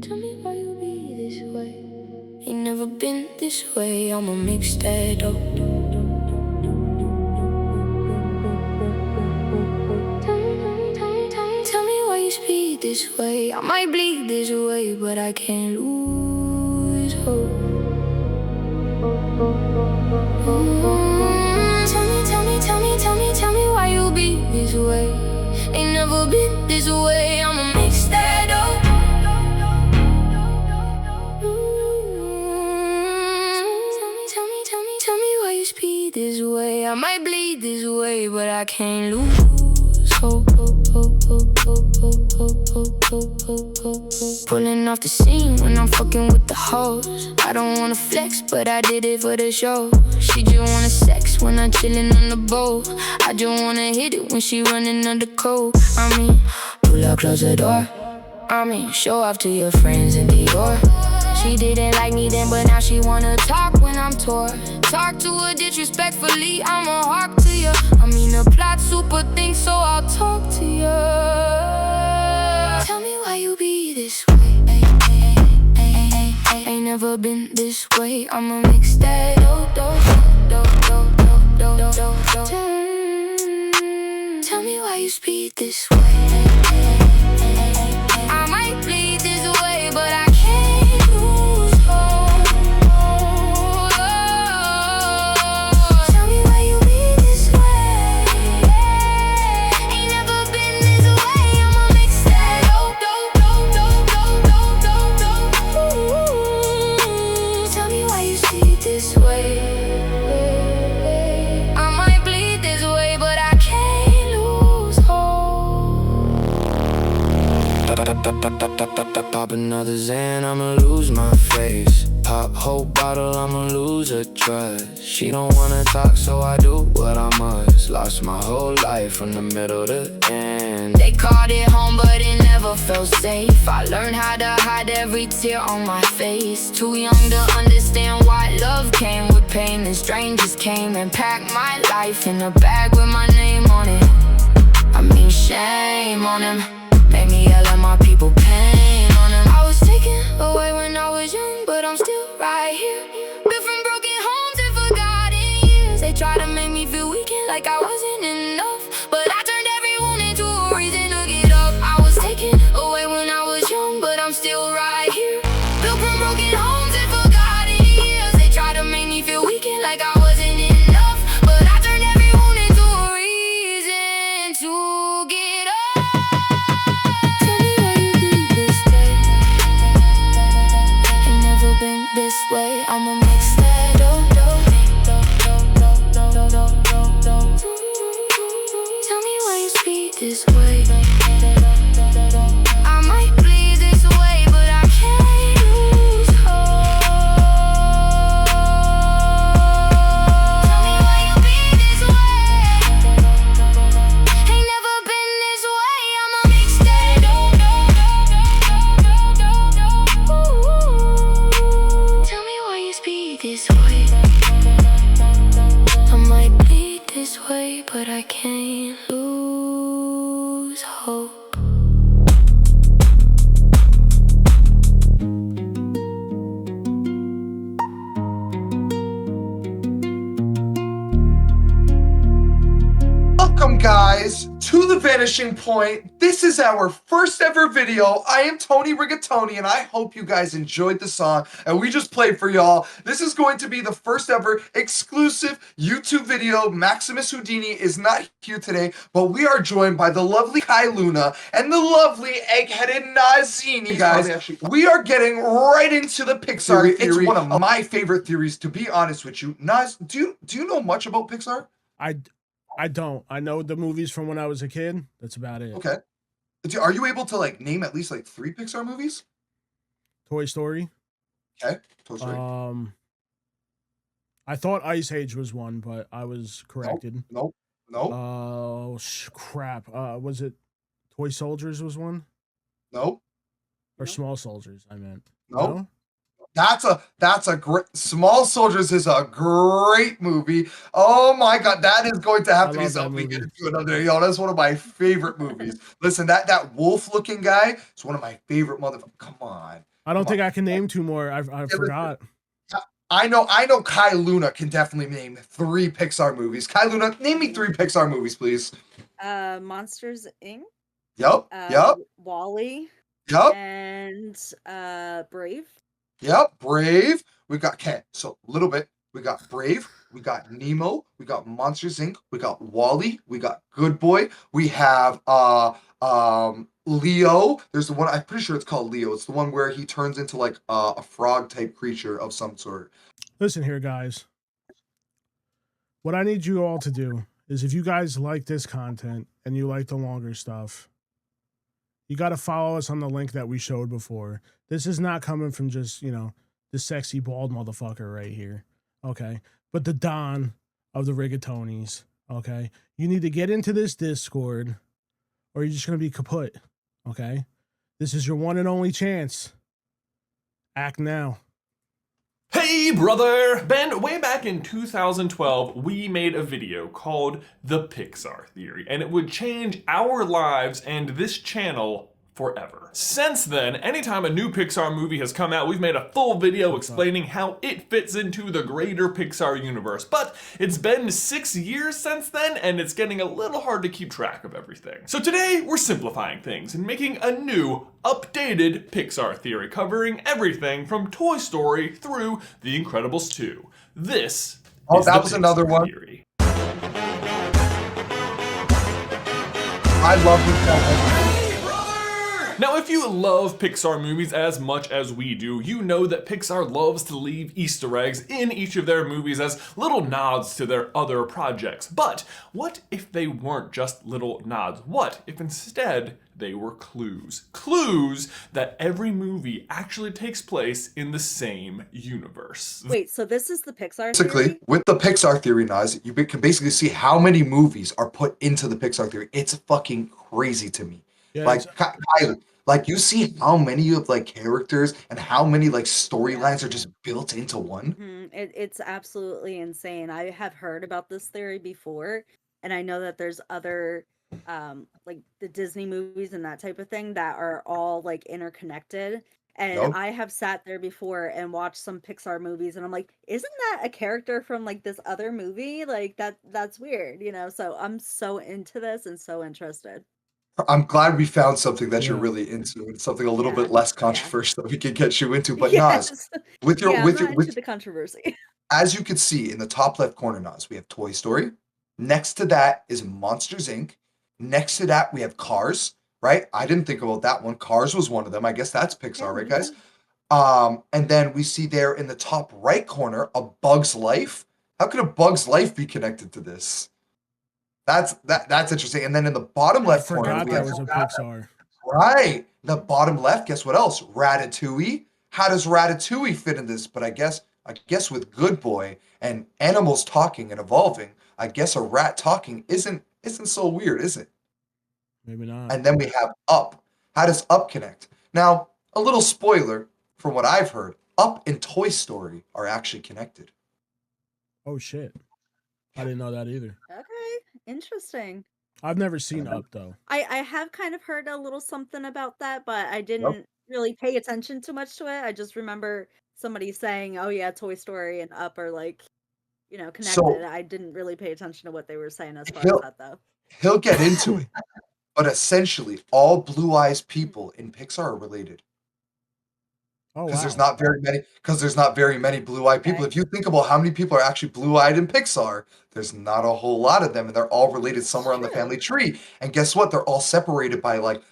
Tell me why you be this way. Ain't never been this way. I'ma mix that up. Tell me why you speak this way. I might bleed this way, but I can't lose hope. Tell me why you be this way. Ain't never been this way. I'ma mix that up. Tell me why you speak this way. I might bleed this way, but I can't lose hope. Pulling off the scene when I'm fucking with the hoes. I don't wanna flex, but I did it for the show. She just wanna sex when I'm chillin' on the boat. I just wanna hit it when she running under cold. I mean, pull up, close the door. I mean, show off to your friends in Dior. She didn't like me then, but now she wanna talk when I'm tore. Talk to her disrespectfully, I'ma hark to you. I mean, the plot super thin, so I'll talk to you. Tell me why you be this way. Ain't never been this way. I'ma mix that Tell me why you speak this way. I might bleed this way, but I can't lose hope. Tell me why you be this way. Ain't never been this way. I'ma mix that Tell me why you see this way. I might bleed this way, but I can't lose hope. Pop another Xan, I'ma lose my face. Pop whole bottle, I'ma lose her trust. She don't wanna talk, so I do what I must. Lost my whole life from the middle to the end. They called it home, but it never felt safe. I learned how to hide every tear on my face. Too young to understand why love came with pain. And strangers came and packed my life in a bag with my name on it. I mean, shame on him. Made me yell at my people, pain on them. I was taken away when I was young, but I'm still right here. Built from broken homes and forgotten years. They try to make me feel weakened like I wasn't enough, but I turned everyone into a reason to get up. I was taken away when I was young, but I'm still right here. Built from broken homes and forgotten years. They try to make me feel weakened like I wasn't enough, but I turned everyone into a reason to get up. This way, I'ma mix that Tell me why you speak this way. I might bleed this way, but I can't lose hope. Tell me why you be this way. Ain't never been this way. I'ma mix that this way. I might bleed this way, but I can't lose hope. Welcome guys to the Vanishing Point. This is our first ever video. I am Tony Rigatoni and I hope you guys enjoyed the song and we just played for y'all. This is going to be the first ever exclusive YouTube video. Maximus Houdini is not here today, but we are joined by the lovely Kieluna and the lovely egg-headed Nazzini. Guys, we are getting right into the Pixar theory. It's one of my favorite theories, to be honest with you. Nazz, do you know much about Pixar? I don't. I know the movies from when I was a kid. That's about it. Okay. Are you able to like name at least like 3 Pixar movies? Toy Story. Okay. Toy Story. I thought Ice Age was one, but I was corrected. Nope. Oh crap. Was it Toy Soldiers was one? Nope. Or Small Soldiers, I meant. Nope. That's a great. Small Soldiers is a great movie. Oh my god, that is going to have I to be love that something we get movie. into another. That's one of my favorite movies. Listen, that wolf looking guy is one of my favorite motherfuckers. Come on, I don't come on. think I can name two more. I Hey, listen, forgot. I know Kai Luna can definitely name 3 Pixar movies. Kai Luna, name me 3 Pixar movies, please. Monsters Inc. Yep, yep, Wally, yep, and Brave. yep. Brave. We got okay. So a little bit. We got Brave. We got Nemo. We got Monsters Inc. We got Wally. We got Good Boy. We have Leo. There's the one I'm pretty sure it's called Leo. It's the one where he turns into like a frog type creature of some sort. Listen here, guys. What I need you all to do is if you guys like this content and you like the longer stuff, you got to follow us on the link that we showed before. This is not coming from just, the sexy bald motherfucker right here. Okay. But the Don of the Rigatonis. Okay. You need to get into this Discord or you're just going to be kaput. Okay. This is your one and only chance. Act now. Hey brother! Ben, way back in 2012, we made a video called The Pixar Theory, and it would change our lives and this channel forever. Since then, anytime a new Pixar movie has come out, we've made a full video explaining how it fits into the greater Pixar universe. But it's been 6 years since then, and it's getting a little hard to keep track of everything. So today, we're simplifying things and making a new, updated Pixar theory, covering everything from Toy Story through The Incredibles 2. This is that the was Pixar another one. Theory. I love this. Now, if you love Pixar movies as much as we do, you know that Pixar loves to leave Easter eggs in each of their movies as little nods to their other projects. But what if they weren't just little nods? What if instead they were clues? Clues that every movie actually takes place in the same universe. Wait, so this is the Pixar Basically, theory? with the Pixar theory, Nazz, you can basically see how many movies are put into the Pixar theory. It's fucking crazy to me. Yeah, Like, Kylie, like you see how many of like characters and how many like storylines are just built into one. It's absolutely insane. I have heard about this theory before, and I know that there's other like the Disney movies and that type of thing that are all like interconnected. And Yup. I have sat there before and watched some Pixar movies and I'm like, isn't that a character from like this other movie? Like that's weird, So I'm so into this and so interested. I'm glad we found something that you're Yeah. really into and something a little Yeah, bit less yeah. controversial that we can get you into. But Nazz, Yes. with your Yeah, I'm with not your into with the controversy. as you can see in the top left corner, Nazz, we have Toy Story. Next to that is Monsters Inc. Next to that we have Cars. Right? I didn't think about that one. Cars was one of them. I guess that's Yeah, Pixar, right, me guys? too. And then we see there in the top right corner a Bug's Life. How could a Bug's Life be connected to this? That's interesting. And then in the bottom I left corner, forgot we that have was a Pixar. right. The bottom left, guess what else? Ratatouille. How does Ratatouille fit in this? But I guess with Good Boy and animals talking and evolving, I guess a rat talking isn't so weird, is it? Maybe not. And then we have Up. How does Up connect? Now, a little spoiler from what I've heard, Up and Toy Story are actually connected. Oh shit. I didn't know that either. Okay, interesting. I've never seen Up though. I have kind of heard a little something about that, but I Yep. didn't really pay attention too much to it. I just remember somebody saying, "Oh yeah, Toy Story and Up are like, connected." So I didn't really pay attention to what they were saying as far as he'll that though. he'll get into it, but essentially all Blue Eyes people in Pixar are related. Oh Because there's wow. not very many blue-eyed people. Okay. If you think about how many people are actually blue-eyed in Pixar, there's not a whole lot of them, and they're all related It's somewhere on the true. family tree. And guess what? They're all separated by like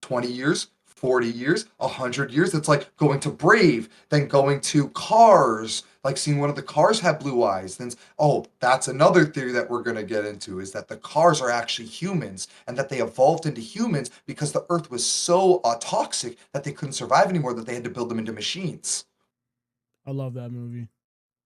20 years, 40 years, 100 years. It's like going to Brave, then going to Cars, like seeing one of the Cars have blue eyes. Then, oh, that's another theory that we're going to get into is that the Cars are actually humans and that they evolved into humans because the Earth was so toxic that they couldn't survive anymore that they had to build them into machines. I love that movie.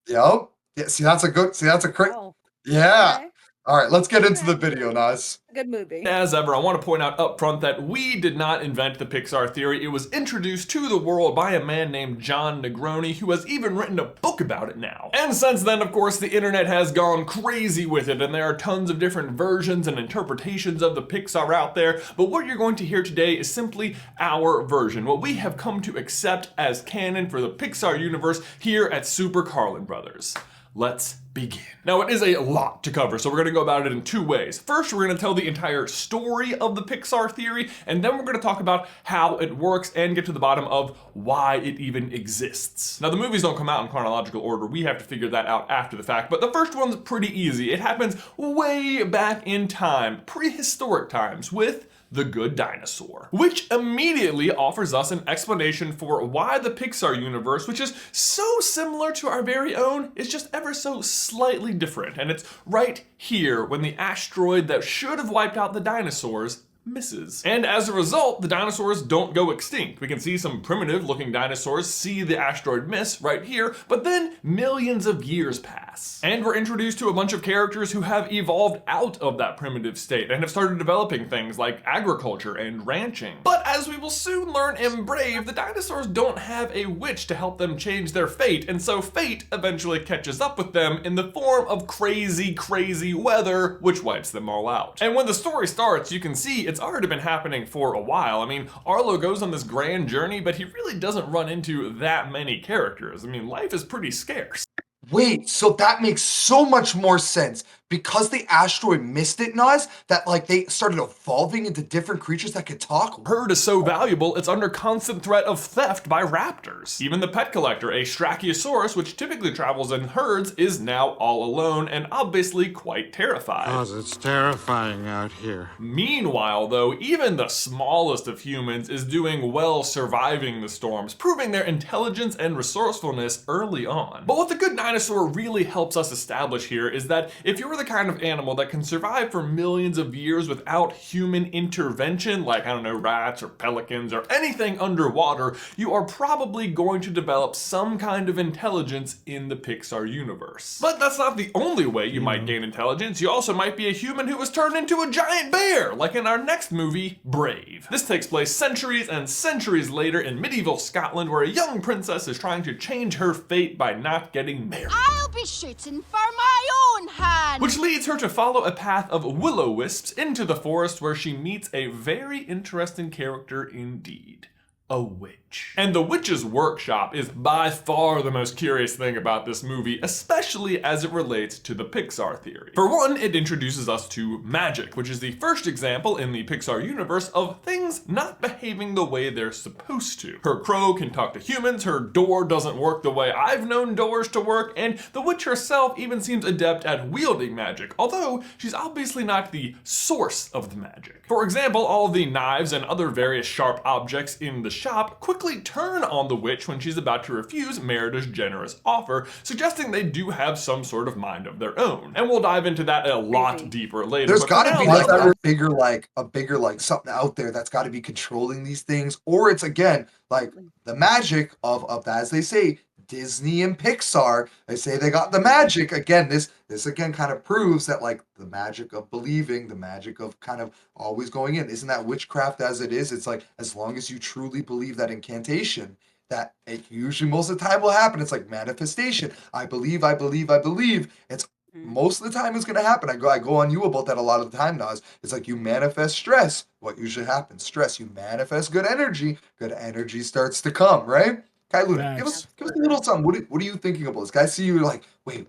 Yep. Yeah, see, that's a good, see, that's a great, Oh, yeah. okay. All right, let's get into the video, Nazz. Good movie. As ever, I want to point out up front that we did not invent the Pixar theory. It was introduced to the world by a man named John Negroni, who has even written a book about it now. And since then, of course, the internet has gone crazy with it, and there are tons of different versions and interpretations of the Pixar out there. But what you're going to hear today is simply our version, what we have come to accept as canon for the Pixar universe here at Super Carlin Brothers. Let's begin. Now, it is a lot to cover, so we're going to go about it in two ways. First, we're going to tell the entire story of the Pixar theory, and then we're going to talk about how it works and get to the bottom of why it even exists. Now, the movies don't come out in chronological order. We have to figure that out after the fact, but the first one's pretty easy. It happens way back in time, prehistoric times, with The Good Dinosaur, which immediately offers us an explanation for why the Pixar universe, which is so similar to our very own, is just ever so slightly different. And it's right here when the asteroid that should have wiped out the dinosaurs misses. And as a result, the dinosaurs don't go extinct. We can see some primitive looking dinosaurs see the asteroid miss right here, but then millions of years pass. And we're introduced to a bunch of characters who have evolved out of that primitive state and have started developing things like agriculture and ranching. But as we will soon learn in Brave, the dinosaurs don't have a witch to help them change their fate, and so fate eventually catches up with them in the form of crazy, crazy weather, which wipes them all out. And when the story starts, you can see it's already been happening for a while. I mean, Arlo goes on this grand journey, but he really doesn't run into that many characters. I mean, life is pretty scarce. Wait, so that makes so much more sense. Because the asteroid missed it, Nazz, that like they started evolving into different creatures that could talk. Herd is so valuable, it's under constant threat of theft by raptors. Even the pet collector, a Strachiosaurus, which typically travels in herds, is now all alone and obviously quite terrified. Cause it's terrifying out here. Meanwhile, though, even the smallest of humans is doing well surviving the storms, proving their intelligence and resourcefulness early on. But what the Good Dinosaur really helps us establish here is that if you're the kind of animal that can survive for millions of years without human intervention, like, I don't know, rats or pelicans or anything underwater, you are probably going to develop some kind of intelligence in the Pixar universe. But that's not the only way you might gain intelligence. You also might be a human who was turned into a giant bear, like in our next movie, Brave. This takes place centuries and centuries later in medieval Scotland, where a young princess is trying to change her fate by not getting married. I'll be shooting for my own hand. Which leads her to follow a path of will-o-wisps into the forest, where she meets a very interesting character indeed. A witch. And the witch's workshop is by far the most curious thing about this movie, especially as it relates to the Pixar theory. For one, it introduces us to magic, which is the first example in the Pixar universe of things not behaving the way they're supposed to. Her crow can talk to humans, her door doesn't work the way I've known doors to work, and the witch herself even seems adept at wielding magic, although she's obviously not the source of the magic. For example, all of the knives and other various sharp objects in the shop quickly turn on the witch when she's about to refuse Merida's generous offer, suggesting they do have some sort of mind of their own. And we'll dive into that a lot deeper later. There's but got to for be now, like let's- a bigger something out there that's got to be controlling these things, or it's again like the magic of as they say, Disney and Pixar. They say they got the magic. Again, this again kind of proves that like the magic of believing, the magic of kind of always going in. Isn't that witchcraft as it is? It's like as long as you truly believe that incantation, that it usually most of the time will happen. It's like manifestation. I believe, I believe, I believe. It's most of the time it's gonna happen. I go on you about that a lot of the time, Nazz. It's like you manifest stress. What usually happens? Stress. You manifest good energy. Good energy starts to come, right? Kieluna, give us a little something. What are you thinking about this? Guys see you like, wait,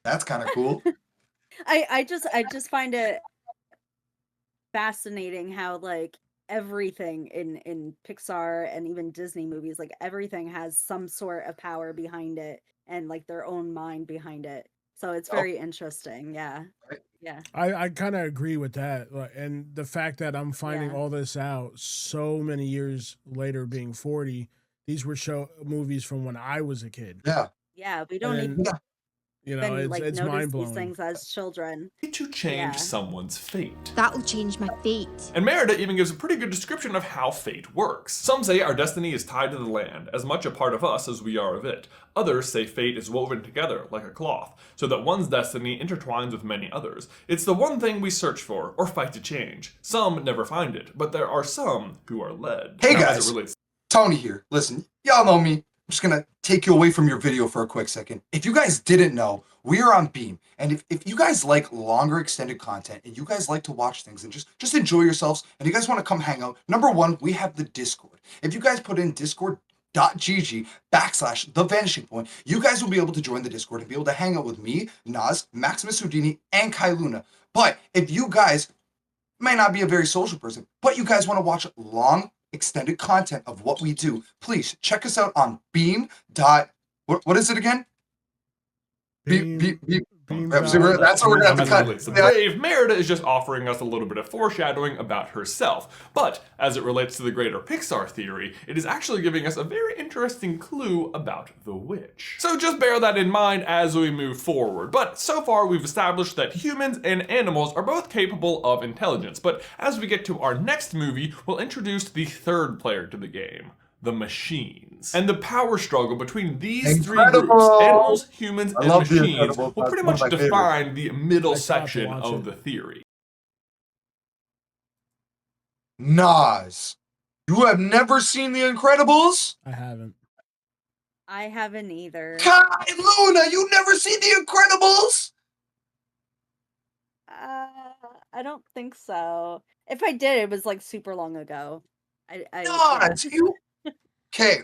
that's kind of cool. I just find it fascinating how like everything in Pixar and even Disney movies, like everything has some sort of power behind it and like their own mind behind it. So it's very interesting. Yeah. Yeah. I kind of agree with that. And the fact that I'm finding all this out so many years later, being 40, these were movies from when I was a kid. Yeah. Yeah. We don't need You know, even like it's notice mind these blowing. things as children. To change Yeah. someone's fate. That'll change my fate. And Merida even gives a pretty good description of how fate works. Some say our destiny is tied to the land, as much a part of us as we are of it. Others say fate is woven together like a cloth, so that one's destiny intertwines with many others. It's the one thing we search for, or fight to change. Some never find it, but there are some who are led. Hey Now, guys, as it relates Tony here. Listen, y'all know me. I'm just gonna take you away from your video for a quick second. If you guys didn't know, we are on Beam. And if you guys like longer extended content and you guys like to watch things and just enjoy yourselves and you guys want to come hang out, number one, we have the Discord. If you guys put in discord.gg/The Vanishing Point, you guys will be able to join the Discord and be able to hang out with me, Nazz, Maximus Houdini, and Kieluna. But if you guys may not be a very social person, but you guys want to watch long extended content of what we do, please check us out on Beam. What is it again? Beam. That's what we're gonna have to cut. Brave, Merida is just offering us a little bit of foreshadowing about herself. But as it relates to the greater Pixar theory, it is actually giving us a very interesting clue about the witch. So just bear that in mind as we move forward. But so far we've established that humans and animals are both capable of intelligence. But as we get to our next movie, we'll introduce the third player to the game. The machines. And the power struggle between these three groups, animals, humans, and machines, will pretty much define the middle section of the theory. Nazz, you have never seen The Incredibles? I haven't. I haven't either. Kieluna, you never seen The Incredibles? I don't think so. If I did, it was like super long ago. Nazz, you... Okay,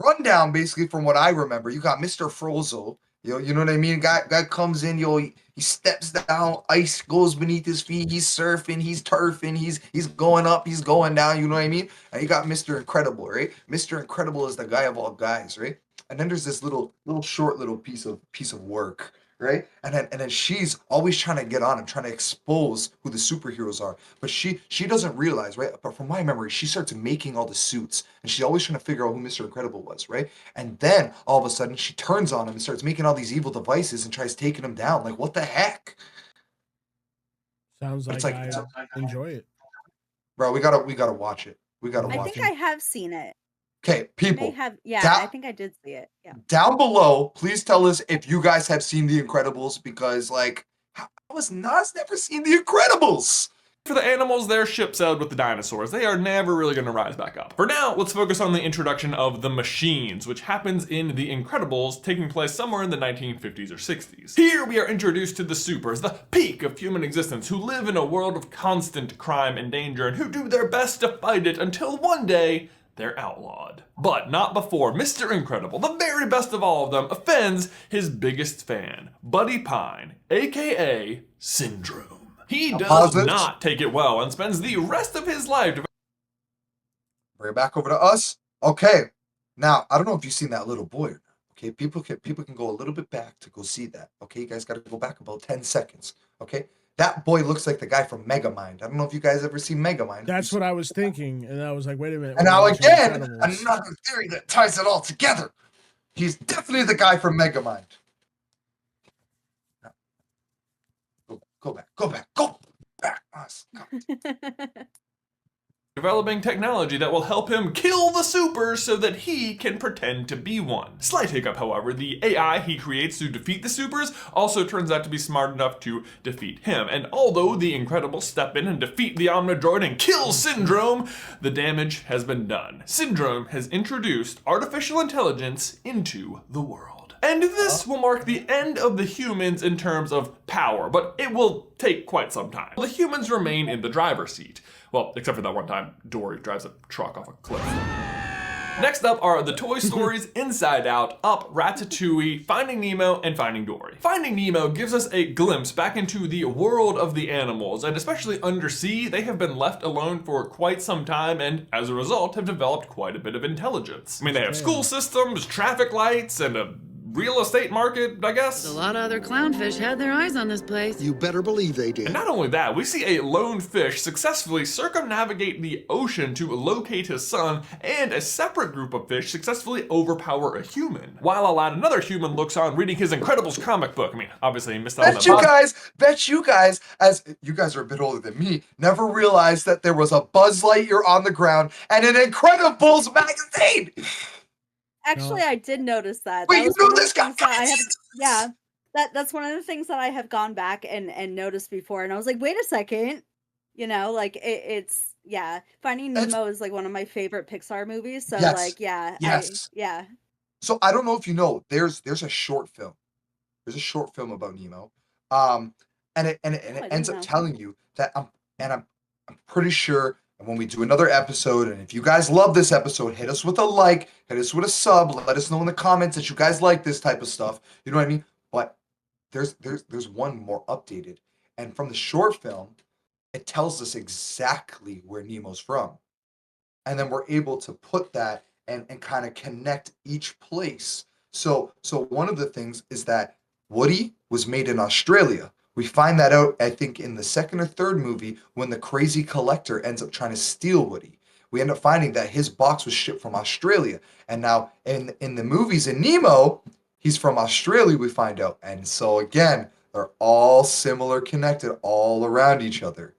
rundown basically from what I remember. You got Mr. Frozo. You know what I mean? Guy comes in, he steps down, ice goes beneath his feet, he's surfing, he's turfing, he's going up, he's going down, you know what I mean? And you got Mr. Incredible, right? Mr. Incredible is the guy of all guys, right? And then there's this little short piece of work, right? And then she's always trying to get on him, trying to expose who the superheroes are. But she doesn't realize, right? But from my memory, she starts making all the suits, and she's always trying to figure out who Mr. Incredible was, right? And then all of a sudden, she turns on him and starts making all these evil devices and tries taking him down. Like, what the heck? Sounds like I enjoy it. Bro, we gotta watch it. We gotta watch I it. think I have seen it. Okay, people. I think I did see it. Yeah. Down below, please tell us if you guys have seen The Incredibles, because like, how has Nazz never seen The Incredibles? For the animals, their ship sailed with the dinosaurs. They are never really going to rise back up. For now, let's focus on the introduction of the machines, which happens in The Incredibles, taking place somewhere in the 1950s or 60s. Here we are introduced to the supers, the peak of human existence, who live in a world of constant crime and danger, and who do their best to fight it until one day, they're outlawed. But not before Mr. Incredible, the very best of all of them, offends his biggest fan, Buddy Pine, aka Syndrome. He does not take it well and spends the rest of his life. Bring it back over to us. Okay. Now, I don't know if you've seen that little boy or not. Okay, people can go a little bit back to go see that. Okay, you guys got to go back about 10 seconds. Okay, that boy looks like the guy from Megamind. I don't know if you guys ever seen Megamind. That's what I was thinking, and I was like, wait a minute. And now again, another theory that ties it all together. He's definitely the guy from Megamind. Go back. Us. Developing technology that will help him kill the supers so that he can pretend to be one. Slight hiccup, however, the AI he creates to defeat the supers also turns out to be smart enough to defeat him. And although the Incredibles step in and defeat the Omnidroid and kill Syndrome, the damage has been done. Syndrome has introduced artificial intelligence into the world. And this will mark the end of the humans in terms of power, but it will take quite some time. The humans remain in the driver's seat. Well, except for that one time Dory drives a truck off a cliff. Next up are the Toy Stories, Inside Out, Up, Ratatouille, Finding Nemo, and Finding Dory. Finding Nemo gives us a glimpse back into the world of the animals, and especially undersea, they have been left alone for quite some time, and as a result have developed quite a bit of intelligence. I mean, they have school systems, traffic lights, and a real estate market, I guess. A lot of other clownfish had their eyes on this place. You better believe they did. And not only that, we see a lone fish successfully circumnavigate the ocean to locate his son, and a separate group of fish successfully overpower a human, while another human looks on reading his Incredibles comic book. I mean, obviously he missed out on that. Bet you guys, as you guys are a bit older than me, never realized that there was a Buzz Lightyear on the ground and an Incredibles magazine. Actually, I did notice that. Wait, That you was know one of the this guy? things that I have, yeah. That's one of the things that I have gone back and noticed before, and I was like, wait a second, you know, like it's yeah. Finding Nemo is like one of my favorite Pixar movies, so Yes. like yeah, Yes. yeah. So I don't know if you know, there's a short film. There's a short film about Nemo, and it ends up telling you that I'm pretty sure. And when we do another episode, and if you guys love this episode, hit us with a like, hit us with a sub, let us know in the comments that you guys like this type of stuff. You know what I mean? But there's one more updated, and from the short film, it tells us exactly where Nemo's from, and then we're able to put that and kind of connect each place. So one of the things is that Woody was made in Australia. We find that out, I think, in the second or third movie when the crazy collector ends up trying to steal Woody. We end up finding that his box was shipped from Australia. And now in the movies in Nemo, he's from Australia, we find out. And so again, they're all similar, connected, all around each other.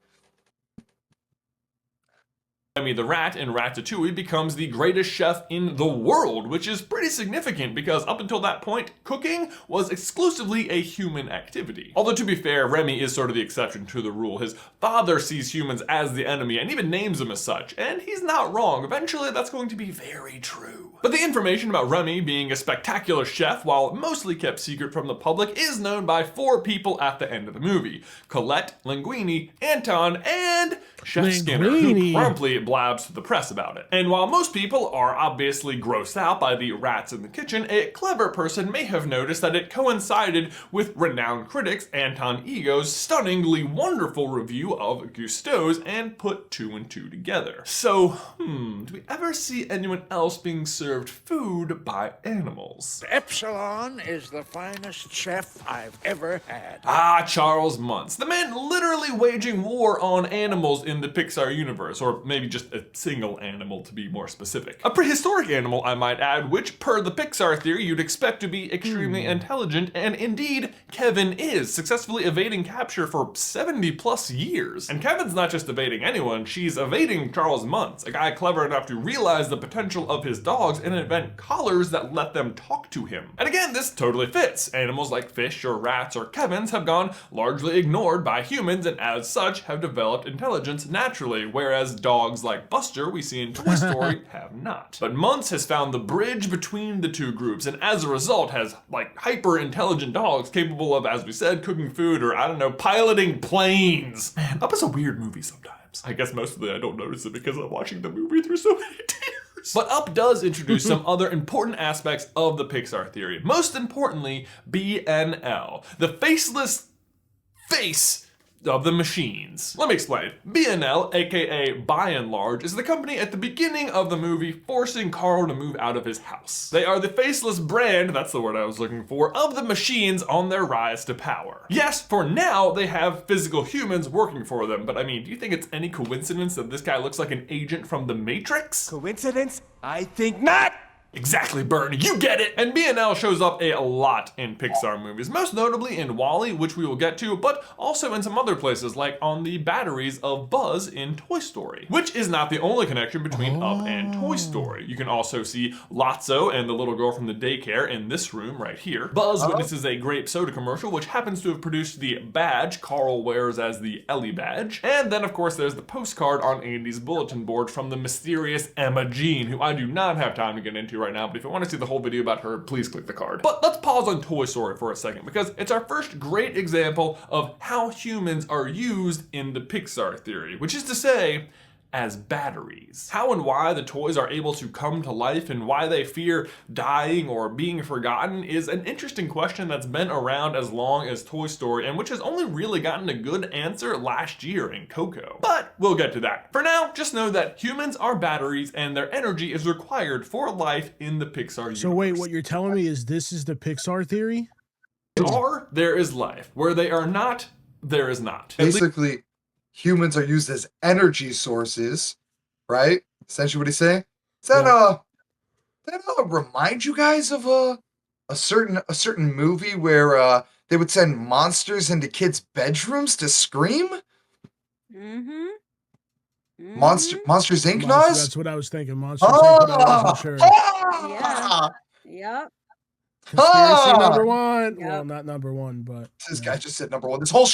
Remy the rat in Ratatouille becomes the greatest chef in the world, which is pretty significant because up until that point, cooking was exclusively a human activity. Although to be fair, Remy is sort of the exception to the rule. His father sees humans as the enemy and even names them as such, and he's not wrong. Eventually that's going to be very true. But the information about Remy being a spectacular chef, while mostly kept secret from the public, is known by 4 people at the end of the movie. Colette, Linguini, Anton, and Chef Skinner, who promptly blabs to the press about it. And while most people are obviously grossed out by the rats in the kitchen, a clever person may have noticed that it coincided with renowned critics Anton Ego's stunningly wonderful review of Gusteau's and put 2 and 2 together. So, do we ever see anyone else being served food by animals? Epsilon is the finest chef I've ever had. Ah, Charles Muntz, the man literally waging war on animals in the Pixar universe, or maybe just a single animal to be more specific. A prehistoric animal, I might add, which per the Pixar theory you'd expect to be extremely intelligent, and indeed, Kevin is, successfully evading capture for 70 plus years. And Kevin's not just evading anyone, she's evading Charles Muntz, a guy clever enough to realize the potential of his dogs and invent collars that let them talk to him. And again, this totally fits. Animals like fish or rats or Kevins have gone largely ignored by humans and as such have developed intelligence naturally, whereas dogs like Buster we see in Toy Story have not. But Muntz has found the bridge between the two groups and as a result has like hyper intelligent dogs capable of, as we said, cooking food or I don't know, piloting planes. Man, Up is a weird movie sometimes. I guess mostly I don't notice it because I'm watching the movie through so many tears. But Up does introduce some other important aspects of the Pixar theory. Most importantly, BNL, the faceless face of the machines. Let me explain. BNL, aka By and Large, is the company at the beginning of the movie forcing Carl to move out of his house. They are the faceless brand, that's the word I was looking for, of the machines on their rise to power. Yes, for now they have physical humans working for them, but I mean, do you think it's any coincidence that this guy looks like an agent from the Matrix? Coincidence? I think not! Exactly, Bernie, you get it! And BNL shows up a lot in Pixar movies, most notably in WALL-E, which we will get to, but also in some other places, like on the batteries of Buzz in Toy Story, which is not the only connection between Up and Toy Story. You can also see Lotso and the little girl from the daycare in this room right here. Buzz witnesses a grape soda commercial, which happens to have produced the badge Carl wears as the Ellie badge. And then, of course, there's the postcard on Andy's bulletin board from the mysterious Emma Jean, who I do not have time to get into right now, but if you want to see the whole video about her, please click the card. But let's pause on Toy Story for a second, because it's our first great example of how humans are used in the Pixar theory, which is to say, as batteries. How and why the toys are able to come to life and why they fear dying or being forgotten is an interesting question that's been around as long as Toy Story and which has only really gotten a good answer last year in Coco. But we'll get to that. For now, just know that humans are batteries and their energy is required for life in the Pixar universe. So wait, what you're telling me is this is the Pixar theory? Are, there is life. Where they are not, there is not. Basically, humans are used as energy sources, right? Essentially what he's saying. Does that remind you guys of a certain movie where they would send monsters into kids' bedrooms to scream? Monsters Inc. Nazz? That's what I was thinking. Monsters Inc. But I wasn't sure. Yeah. Yep. Conspiracy number one. Well, not number one, but This guy just said number one. This whole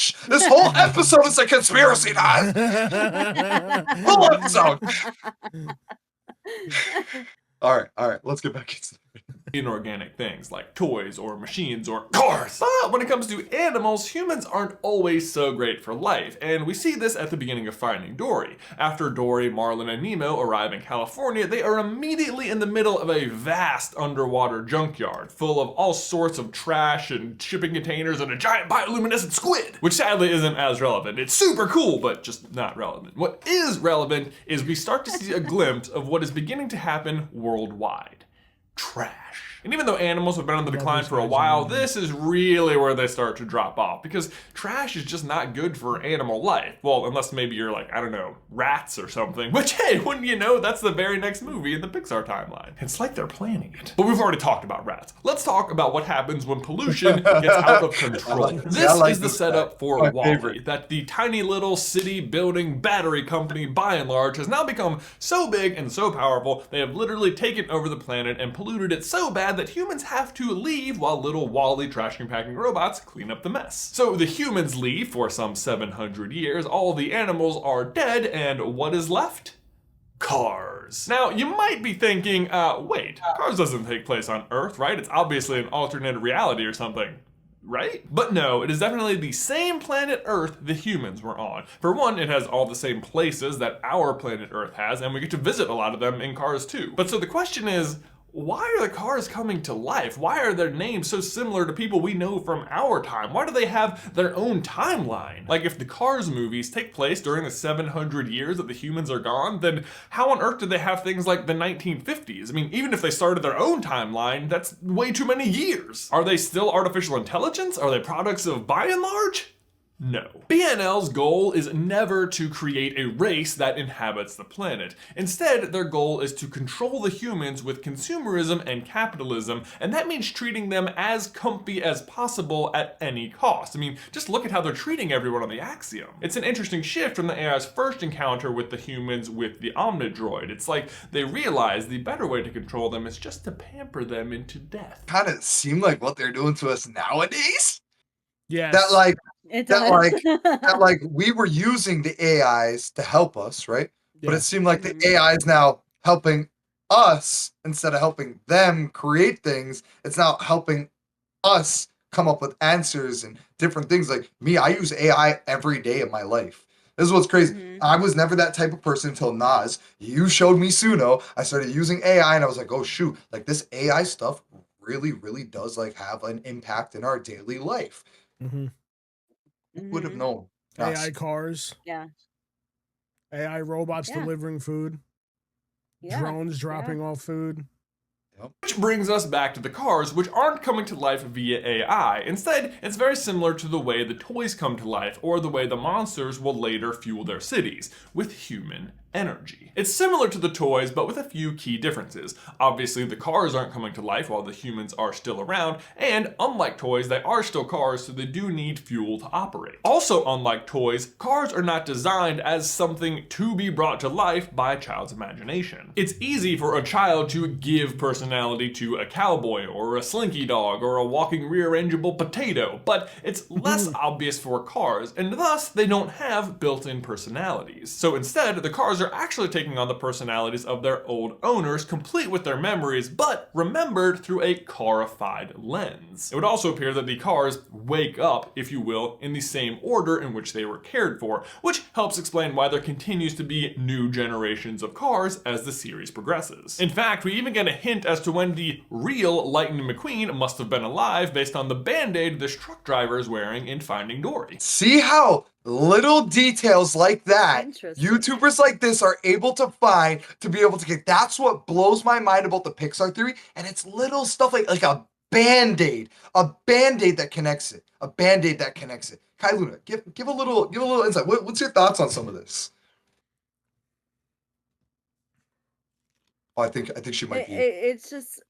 episode is a conspiracy, Nazz. Whole episode. All right. Let's get back into inorganic things like toys or machines or cars. But when it comes to animals, humans aren't always so great for life, and we see this at the beginning of Finding Dory. After Dory, Marlin, and Nemo arrive in California, they are immediately in the middle of a vast underwater junkyard full of all sorts of trash and shipping containers and a giant bioluminescent squid, which sadly isn't as relevant. It's super cool, but just not relevant. What is relevant is we start to see a glimpse of what is beginning to happen worldwide. Trash. And even though animals have been on the decline for a while, this is really where they start to drop off because trash is just not good for animal life. Well, unless maybe you're like, I don't know, rats or something, which hey, wouldn't you know, that's the very next movie in the Pixar timeline. It's like they're planning it. But we've already talked about rats. Let's talk about what happens when pollution gets out of control. This is the setup for WALL-E, that the tiny little city building battery company by and large has now become so big and so powerful, they have literally taken over the planet and polluted it so bad that humans have to leave while little WALL-E trash compacting robots clean up the mess. So the humans leave for some 700 years, all the animals are dead, and what is left? Cars. Now, you might be thinking, wait, Cars doesn't take place on Earth, right? It's obviously an alternate reality or something. Right? But no, it is definitely the same planet Earth the humans were on. For one, it has all the same places that our planet Earth has, and we get to visit a lot of them in Cars too. But so the question is, why are the cars coming to life? Why are their names so similar to people we know from our time? Why do they have their own timeline? Like if the Cars movies take place during the 700 years that the humans are gone, then how on earth do they have things like the 1950s? I mean, even if they started their own timeline, that's way too many years. Are they still artificial intelligence? Are they products of by and large? No. BNL's goal is never to create a race that inhabits the planet. Instead, their goal is to control the humans with consumerism and capitalism, and that means treating them as comfy as possible at any cost. I mean, just look at how they're treating everyone on the Axiom. It's an interesting shift from the AI's first encounter with the humans with the Omnidroid. It's like they realize the better way to control them is just to pamper them into death. Kind of seem like what they're doing to us nowadays. yes. That like we were using the AIs to help us, right? But Yeah. it seemed like the AI is now helping us instead of helping them create things. It's now helping us come up with answers and different things. Like me, I use AI every day of my life. This is what's crazy. I was never that type of person until Nazz. You showed me Suno. I started using AI and I was like, oh shoot, like this AI stuff really, really does like have an impact in our daily life. Mhm. Who would have known? AI cars, Yeah. AI robots Yeah. delivering food, Yeah. drones dropping off food. Which brings us back to the cars, which aren't coming to life via AI. Instead, it's very similar to the way the toys come to life, or the way the monsters will later fuel their cities, with human energy. It's similar to the toys, but with a few key differences. Obviously, the cars aren't coming to life while the humans are still around, and unlike toys, they are still cars, so they do need fuel to operate. Also, unlike toys, cars are not designed as something to be brought to life by a child's imagination. It's easy for a child to give personality to a cowboy, or a slinky dog, or a walking rearrangeable potato, but it's less obvious for cars, and thus they don't have built-in personalities. So instead, the cars are actually taking on the personalities of their old owners, complete with their memories, but remembered through a carified lens. It would also appear that the cars wake up, if you will, in the same order in which they were cared for, which helps explain why there continues to be new generations of cars as the series progresses. In fact, we even get a hint as to when the real Lightning McQueen must have been alive based on the band-aid this truck driver is wearing in Finding Dory. See how little details like that Interesting. YouTubers like this are able to find to be able to get. That's what blows my mind about the Pixar theory, and it's little stuff like a band-aid that connects it, Kieluna, give a little insight. What's your thoughts on some of this? Oh, I think she might be. It's just.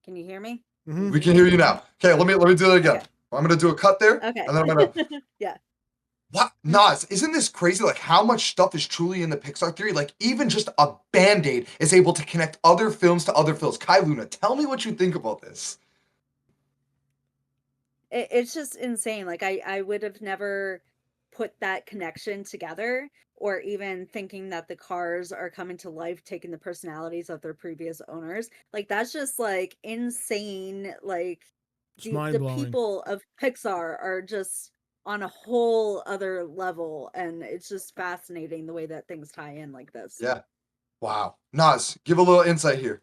Can you hear me? Mhm. We can hear you now. Okay, let me do it again. Okay. I'm gonna do a cut there. Okay. And then I'm gonna. Yeah. What? Nazz, isn't this crazy? Like how much stuff is truly in the Pixar theory? Like even just a band-aid is able to connect other films to other films. Kieluna, tell me what you think about this. It's just insane. Like I would have never put that connection together, or even thinking that the cars are coming to life, taking the personalities of their previous owners. Like that's just like insane. Like It's the mind-blowing. people of Pixar are just on a whole other level, and it's just fascinating the way that things tie in like this. Yeah. Wow. Nazz, give a little insight here.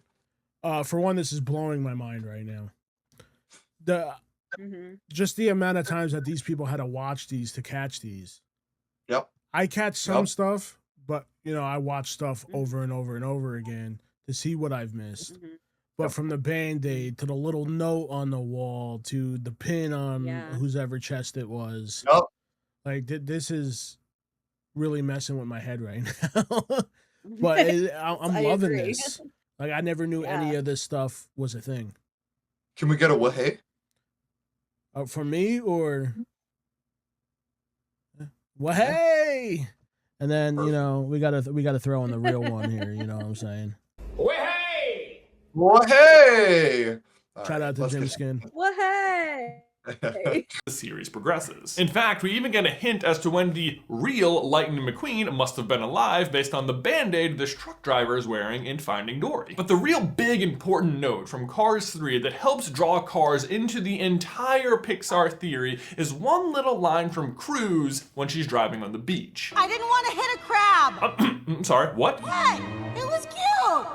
For one, this is blowing my mind right now. The Mm-hmm. just the amount of times that these people had to watch these to catch these. Yep. I catch some Yep. stuff, but I watch stuff over and over and over again to see what I've missed. Mm-hmm. But from the band-aid to the little note on the wall to the pin on Yeah. whose ever chest it was, Yep. like this is really messing with my head right now. But I'm I loving agree. this. Like I never knew any Yeah. of this stuff was a thing. Can we get a what? Hey? For me or well, hey, and then we gotta throw in the real one here. You know what I'm saying? What? Hey! All Shout right, out to let's Jim get- Skin. Well, hey. The series progresses. In fact, we even get a hint as to when the real Lightning McQueen must have been alive based on the band-aid this truck driver is wearing in Finding Dory. But the real big important note from Cars 3 that helps draw Cars into the entire Pixar theory is one little line from Cruz when she's driving on the beach. I didn't want to hit a crab. I'm sorry, what? What? It was cute.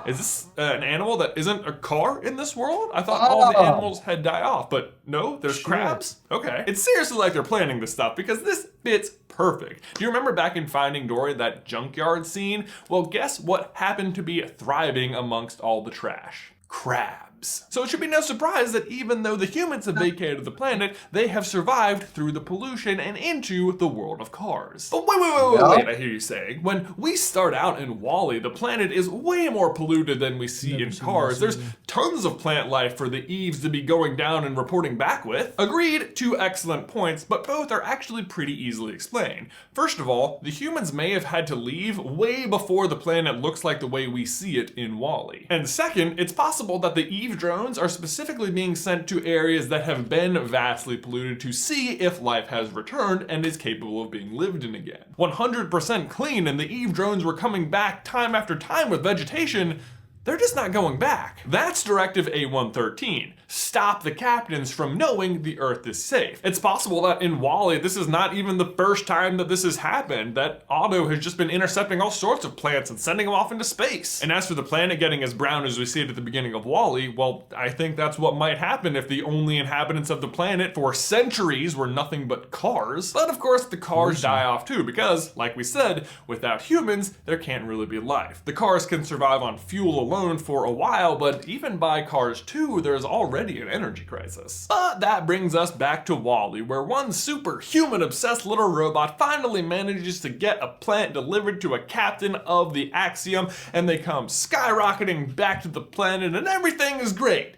Is this an animal that isn't a car in this world? I thought all the animals had died off, but no, there's crabs? Okay. It's seriously like they're planning this stuff because this fits perfect. Do you remember back in Finding Dory, that junkyard scene? Well, guess what happened to be thriving amongst all the trash? Crabs. So it should be no surprise that even though the humans have vacated the planet, they have survived through the pollution and into the world of Cars. But wait, I hear you saying. When we start out in WALL-E, the planet is way more polluted than we see in Cars. There's tons of plant life for the Eves to be going down and reporting back with. Agreed, 2 excellent points, but both are actually pretty easily explained. First of all, the humans may have had to leave way before the planet looks like the way we see it in WALL-E. And second, it's possible that the Eve drones are specifically being sent to areas that have been vastly polluted to see if life has returned and is capable of being lived in again. 100% clean, and the Eve drones were coming back time after time with vegetation. They're just not going back. That's Directive A113. Stop the captains from knowing the Earth is safe. It's possible that in WALL-E, this is not even the first time that this has happened, that Otto has just been intercepting all sorts of plants and sending them off into space. And as for the planet getting as brown as we see it at the beginning of WALL-E, well, I think that's what might happen if the only inhabitants of the planet for centuries were nothing but cars. But of course, the cars die off too, because, like we said, without humans, there can't really be life. The cars can survive on fuel alone for a while, but even by Cars 2, there's already an energy crisis. But that brings us back to WALL-E, where one superhuman-obsessed little robot finally manages to get a plant delivered to a captain of the Axiom, and they come skyrocketing back to the planet, and everything is great.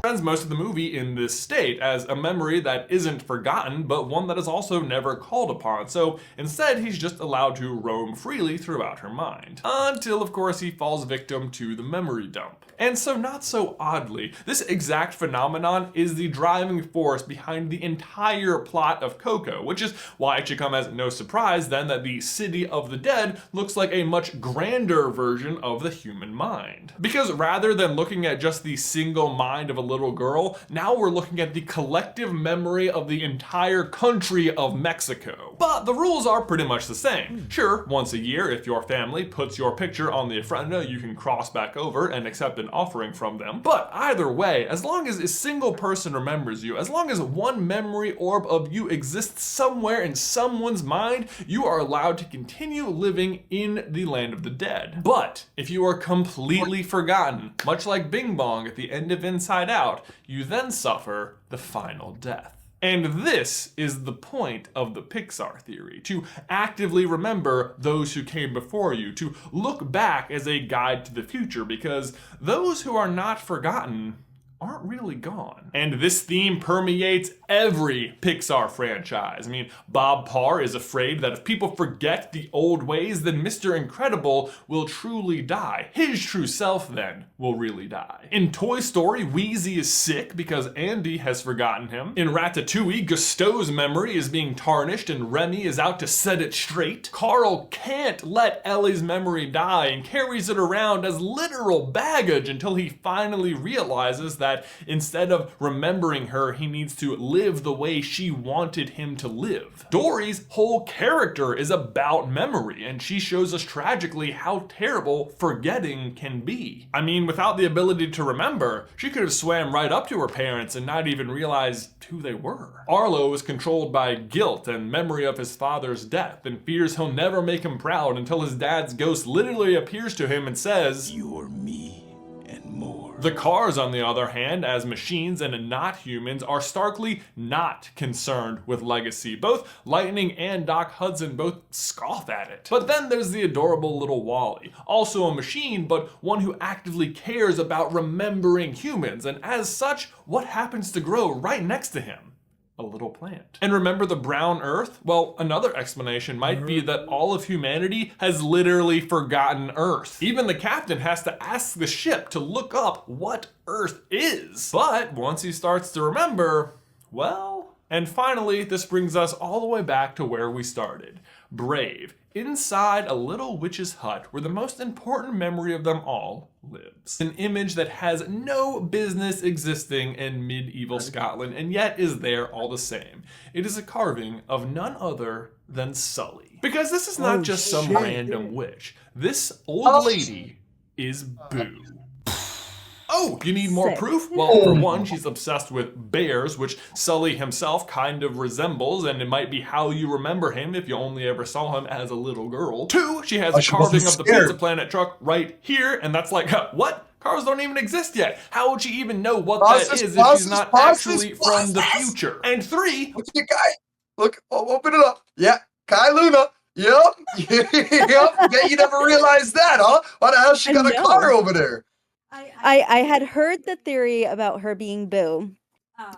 Spends most of the movie in this state as a memory that isn't forgotten, but one that is also never called upon. So instead, he's just allowed to roam freely throughout her mind. Until, of course, he falls victim to the memory dump. And so not so oddly, this exact phenomenon is the driving force behind the entire plot of Coco, which is why it should come as no surprise then that the city of the dead looks like a much grander version of the human mind. Because rather than looking at just the single mind of a little girl, now we're looking at the collective memory of the entire country of Mexico. But the rules are pretty much the same. Sure, once a year, if your family puts your picture on the ofrenda, you can cross back over and accept an offering from them. But either way, as long as a single person remembers you, as long as one memory orb of you exists somewhere in someone's mind, you are allowed to continue living in the land of the dead. But if you are completely forgotten, much like Bing Bong at the end of Inside Out, you then suffer the final death. And this is the point of the Pixar theory, to actively remember those who came before you, to look back as a guide to the future, because those who are not forgotten aren't really gone. And this theme permeates every Pixar franchise. I mean, Bob Parr is afraid that if people forget the old ways, then Mr. Incredible will truly die. His true self, then, will really die. In Toy Story, Wheezy is sick because Andy has forgotten him. In Ratatouille, Gusteau's memory is being tarnished and Remy is out to set it straight. Carl can't let Ellie's memory die and carries it around as literal baggage until he finally realizes that instead of remembering her, he needs to live the way she wanted him to live. Dory's whole character is about memory, and she shows us tragically how terrible forgetting can be. I mean, without the ability to remember, she could have swam right up to her parents and not even realized who they were. Arlo is controlled by guilt and memory of his father's death, and fears he'll never make him proud until his dad's ghost literally appears to him and says, "You're me and more." The Cars, on the other hand, as machines and not humans, are starkly not concerned with legacy. Both Lightning and Doc Hudson both scoff at it. But then there's the adorable little Wally, also a machine, but one who actively cares about remembering humans, and as such, what happens to grow right next to him? A little plant. And remember the brown earth? Well, another explanation might be that all of humanity has literally forgotten Earth. Even the captain has to ask the ship to look up what Earth is. But once he starts to remember, well... And finally, this brings us all the way back to where we started. Brave, inside a little witch's hut where the most important memory of them all lives. An image that has no business existing in medieval Scotland and yet is there all the same. It is a carving of none other than Sully. Because this is not just some random witch. This old lady is Boo. Oh, you need more proof? Well, for one, she's obsessed with bears, which Sully himself kind of resembles, and it might be how you remember him if you only ever saw him as a little girl. Two, she has a carving of the Pizza Planet truck right here, and that's like, what? Cars don't even exist yet. How would she even know what that is if she's not actually from the future? And three... Look at the guy. Look, open it up. Yeah, Kai Luna. Yep. Yep. Bet you never realized that, huh? Why the hell she got a car over there? I had heard the theory about her being Boo.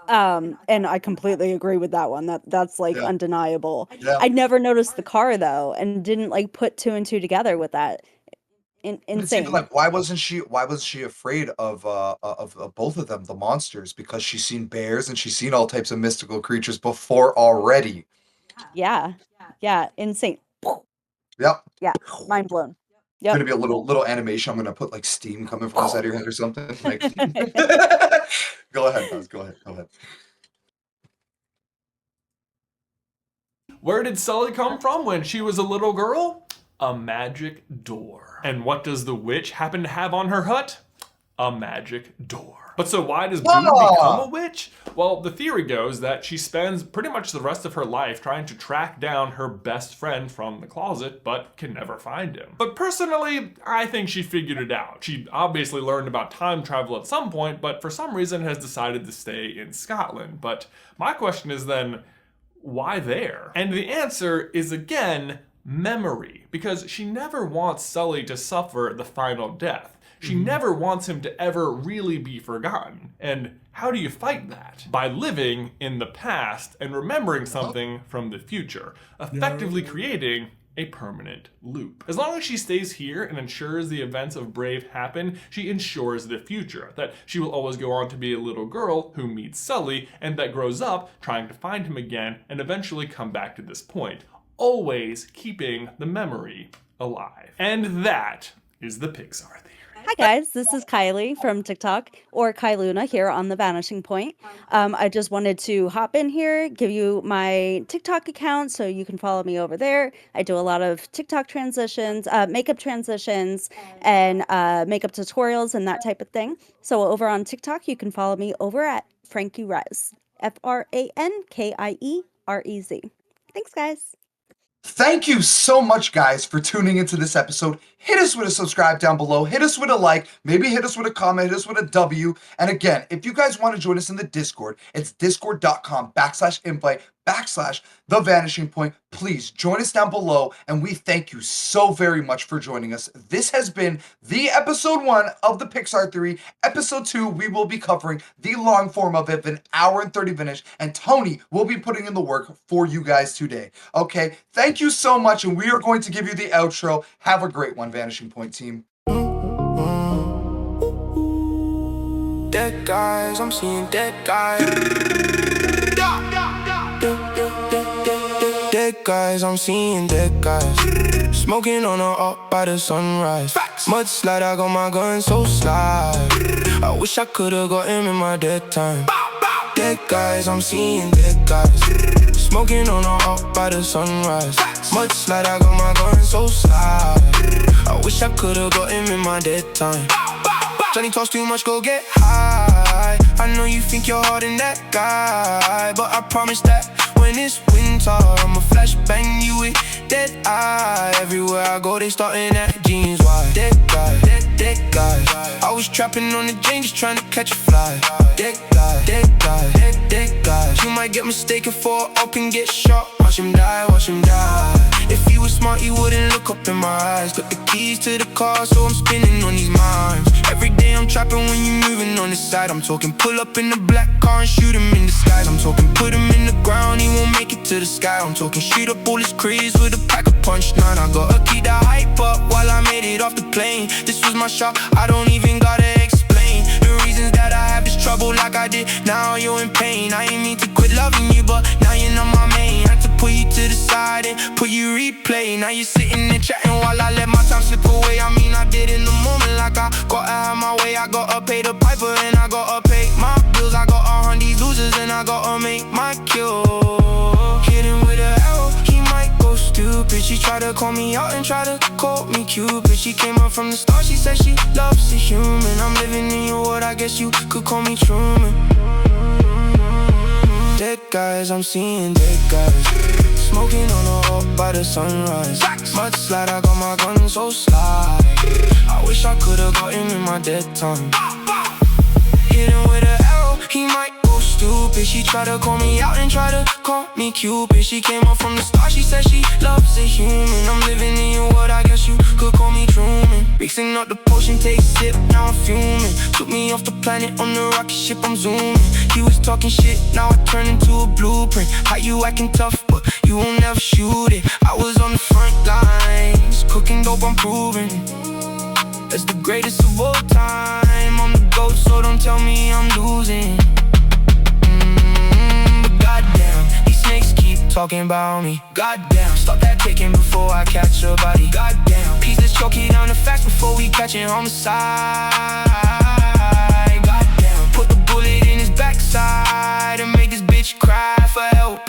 And I completely agree with that one. That's like undeniable. Yeah. I never noticed the car though, and didn't like put two and two together with that. Insane. Like, why wasn't she afraid of both of them, the monsters? Because she's seen bears and she's seen all types of mystical creatures before already. Yeah. Insane. Yep. Yeah. Mind blown. It's gonna be a little animation. I'm gonna put like steam coming from the side of your head or something. Like, go ahead, Nazz. Go ahead. Where did Sully come from when she was a little girl? A magic door. And what does the witch happen to have on her hut? A magic door. But so why does Boo become a witch? Well, the theory goes that she spends pretty much the rest of her life trying to track down her best friend from the closet, but can never find him. But personally, I think she figured it out. She obviously learned about time travel at some point, but for some reason has decided to stay in Scotland. But my question is then, why there? And the answer is again, memory. Because she never wants Sully to suffer the final death. She never wants him to ever really be forgotten. And how do you fight that? By living in the past and remembering something from the future, effectively creating a permanent loop. As long as she stays here and ensures the events of Brave happen, she ensures the future, that she will always go on to be a little girl who meets Sully and that grows up trying to find him again and eventually come back to this point, always keeping the memory alive. And that is the Pixar theory. Hi guys, this is Kylie from TikTok, or Kieluna here on the Vanishing Point. I just wanted to hop in here, give you my TikTok account so you can follow me over there. I do a lot of TikTok transitions, makeup transitions, and makeup tutorials and that type of thing. So over on TikTok, you can follow me over at FrankieRez, FrankieRez. Thanks guys. Thank you so much, guys, for tuning into this episode. Hit us with a subscribe down below. Hit us with a like. Maybe hit us with a comment. Hit us with a W. And again, if you guys want to join us in the Discord, it's discord.com/invite/The Vanishing Point. Please join us down below. And we thank you so very much for joining us. This has been the episode 1 of the Pixar Theory. Episode 2, we will be covering the long form of it, an hour and 30 minutes. And Tony will be putting in the work for you guys today. Okay, thank you so much. And we are going to give you the outro. Have a great one, Vanishing Point team. Dead guys, I'm seeing dead guys. Dead guys, I'm seeing dead guys. Smoking on or up by the sunrise. Mudslide, I got my gun so slide. I wish I could've got him in my dead time. Dead guys, I'm seeing dead guys. Smoking on or up by the sunrise. Mudslide, I got my gun so slide. I wish I could've got him in my dead time. Johnny talks too much, go get high. I know you think you're hard in that guy, but I promise that when it's winter, I'ma flash bang you with dead eye. Everywhere I go, they starting at jeans wide. Dead guy, dead guy. I was trapping on the Jane, just trying to catch a fly. Dead guy, dead guy. You might get mistaken for up and get shot. Watch him die, watch him die. If he was smart, he wouldn't look up in my eyes. Got the keys to the car, so I'm spinning on these mimes. Every day I'm trapping when you moving on the side. I'm talking pull up in the black car and shoot him in the skies. I'm talking put him in the ground, he won't make it to the sky. I'm talking shoot up all his crease with a pack of punch 9. I got a key to hype up while I made it off the plane. This was my shot, I don't even gotta explain the reasons that I have this trouble like I did. Now you're in pain, I ain't mean to quit loving you, but now you're not my main. Had to put you to the side and put you replay. Now you're sitting there chatting while I let my time slip away. I mean I did in the moment like I gotta have my way. I gotta pay the piper and I gotta pay my bills. I gotta hunt these losers and I gotta make my kill. Hit him with a arrow, he might go stupid. She tried to call me out and try to call me Cupid. She came up from the start, she said she loves a human. I'm living in your world, I guess you could call me Truman. Dead guys, I'm seeing dead guys. Smoking on or up by the sunrise. Mudslide, I got my gun so slide. I wish I could've got him in my dead time. Hit him with an arrow, he might go stupid. She tried to call me out and try to call me Cupid. She came up from the start, she said she loves a human. I'm living in your world, I guess you could call me Truman. Mixing up the potion, take a sip, now I'm fuming. Took me off the planet on the rocket ship, I'm zooming. He was talking shit, now I turn into a blueprint. How you acting tough, but you won't never shoot it. I was on the front lines, cooking dope, I'm proving that's the greatest of all time. I'm the GOAT, so don't tell me I'm losing. But goddamn, these snakes keep talking about me. Goddamn, stop that ticking before I catch your body. Goddamn, pieces choke it down the facts before we catch it homicide. Goddamn, put the bullet in his backside and make this bitch cry for help.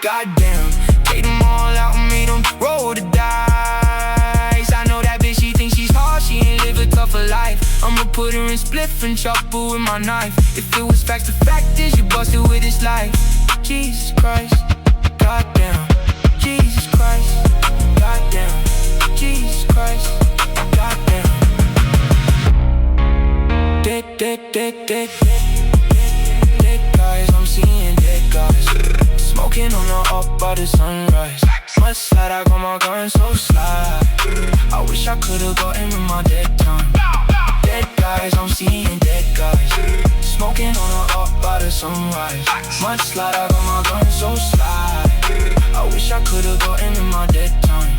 Goddamn, take them all out and made them roll the dice. I know that bitch, she thinks she's hard, she ain't live a tougher life. I'ma put her in spliff and chop her with my knife. If it was facts, the fact is you busted with this life. Jesus Christ, goddamn. Jesus Christ, goddamn. Jesus Christ, goddamn. Dead guys, I'm seeing dead guys. Smoking on or up by the sunrise. Mudslide, I got my gun so slide. I wish I could've got him in my dead time. Dead guys, I'm seeing dead guys. Smoking on or up by the sunrise. Mudslide, I got my gun so slide. I wish I could've got him in my dead time.